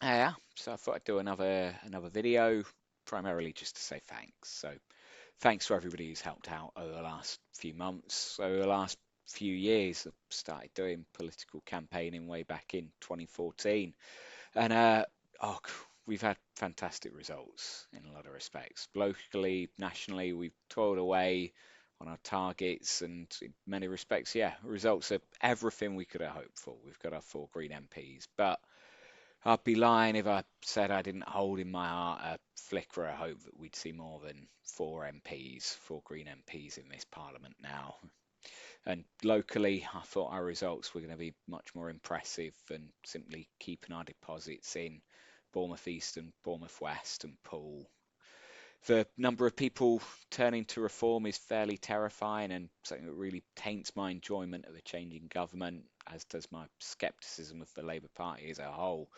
Yeah, so I thought I'd do another video, primarily just to say thanks. So thanks to everybody who's helped out over the last few months, over the last few years. I started doing political campaigning way back in 2014, and oh, we've had fantastic results in a lot of respects. Locally, nationally, we've toiled away on our targets, and in many respects, yeah, results are everything we could have hoped for. We've got our four Green MPs, but I'd be lying if I said I didn't hold in my heart a flicker of hope that we'd see more than four MPs, four Green MPs in this Parliament now. And locally, I thought our results were going to be much more impressive than simply keeping our deposits in Bournemouth East and Bournemouth West and Poole. The number of people turning to reform is fairly terrifying and something that really taints my enjoyment of a changing government, as does my scepticism of the Labour Party as a whole.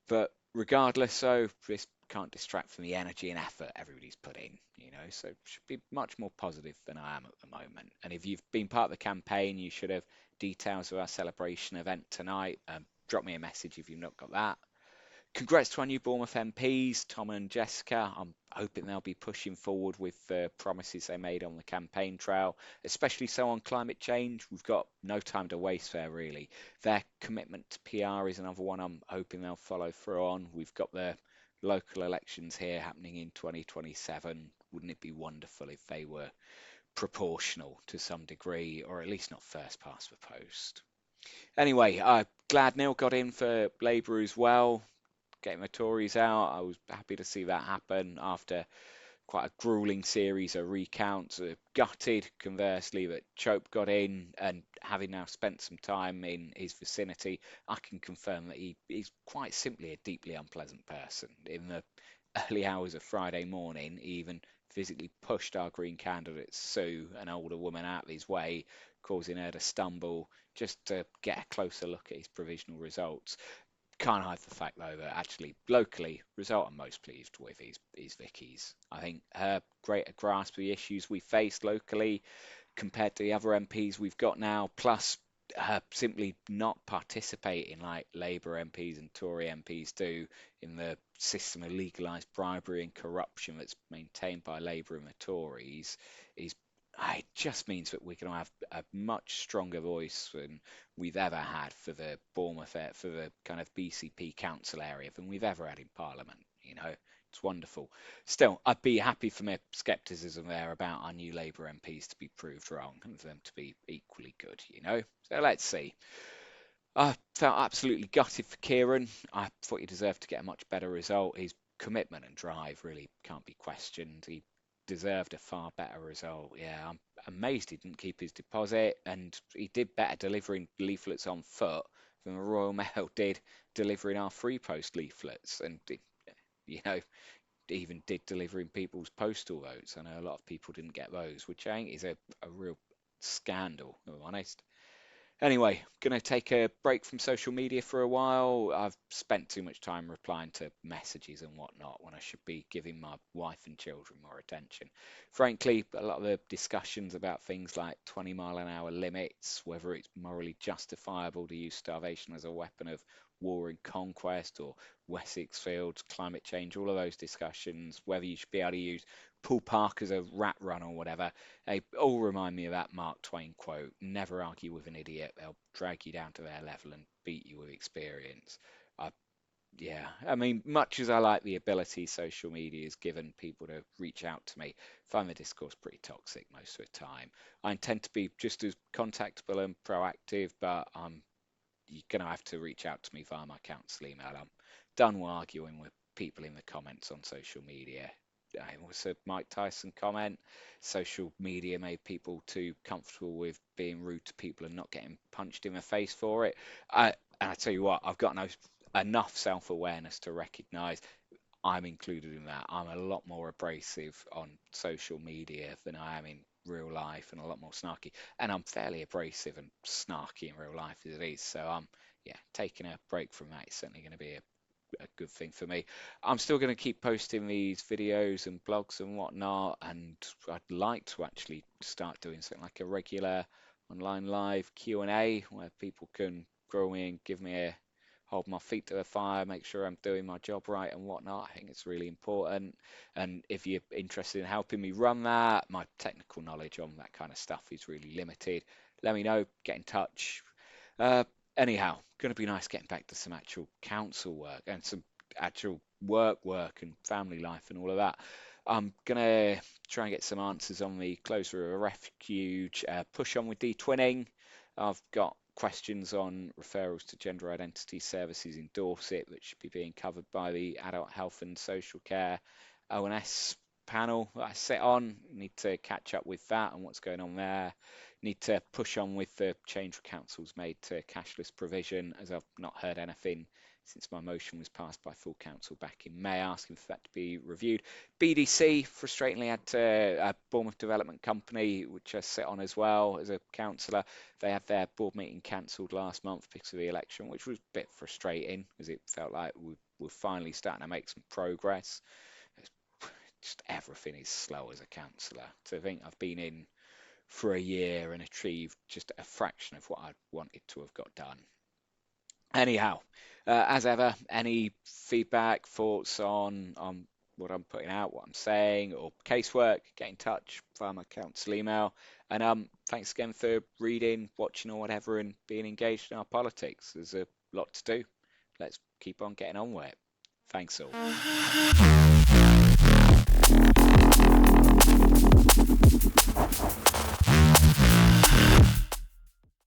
But regardless, so this can't distract from the energy and effort everybody's put in, so should be much more positive than I am at the moment. And if you've been part of the campaign, you should have details of our celebration event tonight. Drop me a message if you've not got that. Congrats to our new Bournemouth MPs, Tom and Jessica. I'm hoping they'll be pushing forward with the promises they made on the campaign trail, especially so on climate change. We've got no time to waste there, really. Their commitment to PR is another one I'm hoping they'll follow through on. We've got the local elections here happening in 2027. Wouldn't it be wonderful if they were proportional to some degree, or at least not first past the post? Anyway, glad Neil got in for Labour as well, getting the Tories out. I was happy to see that happen after quite a grueling series of recounts. Gutted, conversely, that Chope got in, and having now spent some time in his vicinity, I can confirm that he's quite simply a deeply unpleasant person. In the early hours of Friday morning, he even physically pushed our Green candidate, Sue, an older woman, out of his way, causing her to stumble just to get a closer look at his provisional results. Can't hide the fact though that actually locally, result I'm most pleased with is Vicky's. I think her greater grasp of the issues we face locally compared to the other MPs we've got now, plus her simply not participating like Labour MPs and Tory MPs do in the system of legalised bribery and corruption that's maintained by Labour and the Tories, is it just means that we're going to have a much stronger voice than we've ever had for the Bournemouth, for the kind of BCP council area than we've ever had in Parliament. It's wonderful. Still, I'd be happy for my scepticism there about our new Labour MPs to be proved wrong and for them to be equally good. So let's see. I felt absolutely gutted for Kieran. I thought he deserved to get a much better result. His commitment and drive really can't be questioned. He deserved a far better result. Yeah, I'm amazed he didn't keep his deposit, and he did better delivering leaflets on foot than the Royal Mail did delivering our free post leaflets, and you know, even did delivering people's postal votes. I know a lot of people didn't get those, which I think is a real scandal, if I'm honest. Anyway, going to take a break from social media for a while. I've spent too much time replying to messages and whatnot when I should be giving my wife and children more attention. Frankly, a lot of the discussions about things like 20-mile-an-hour limits, whether it's morally justifiable to use starvation as a weapon of war and conquest, or Wessex Fields, climate change, all of those discussions, whether you should be able to use Poole Park as a rat run or whatever, they all remind me of that Mark Twain quote: never argue with an idiot, they'll drag you down to their level and beat you with experience. I, yeah, I mean, much as I like the ability social media has given people to reach out to me, I find the discourse pretty toxic most of the time. I intend to be just as contactable and proactive, but you're going to have to reach out to me via my council email. I'm done arguing with people in the comments on social media. It was a Mike Tyson comment. Social media made people too comfortable with being rude to people and not getting punched in the face for it. And I tell you what, I've got enough self-awareness to recognise I'm included in that. I'm a lot more abrasive on social media than I am in real life, and a lot more snarky. And I'm fairly abrasive and snarky in real life as it is. So yeah, taking a break from that is certainly going to be a good thing for me. I'm still going to keep posting these videos and blogs and whatnot, and I'd like to actually start doing something like a regular online live Q&A where people can grow me and give me a hold my feet to the fire, make sure I'm doing my job right and whatnot. I think it's really important. And if you're interested in helping me run that, my technical knowledge on that kind of stuff is really limited. Let me know, get in touch. Uh, Anyhow, going to be nice getting back to some actual council work and some actual work and family life and all of that. I'm going to try and get some answers on the closure of a refuge, push on with de-twinning. I've got questions on referrals to gender identity services in Dorset, which should be being covered by the Adult Health and Social Care ONS panel that I sit on. Need to catch up with that and what's going on there. Need to push on with the change council's made to cashless provision, as I've not heard anything since my motion was passed by full council back in May, asking for that to be reviewed. BDC frustratingly had a Bournemouth Development Company, which I sit on as well as a councillor. They had their board meeting cancelled last month because of the election, which was a bit frustrating because it felt like we were finally starting to make some progress. Just everything is slow as a councillor. To think I've been in for a year and achieved just a fraction of what I wanted to have got done. Anyhow, as ever, any feedback, thoughts on what I'm putting out, what I'm saying, or casework, get in touch via my council email. And thanks again for reading, watching, or whatever, and being engaged in our politics. There's a lot to do. Let's keep on getting on with it. Thanks all.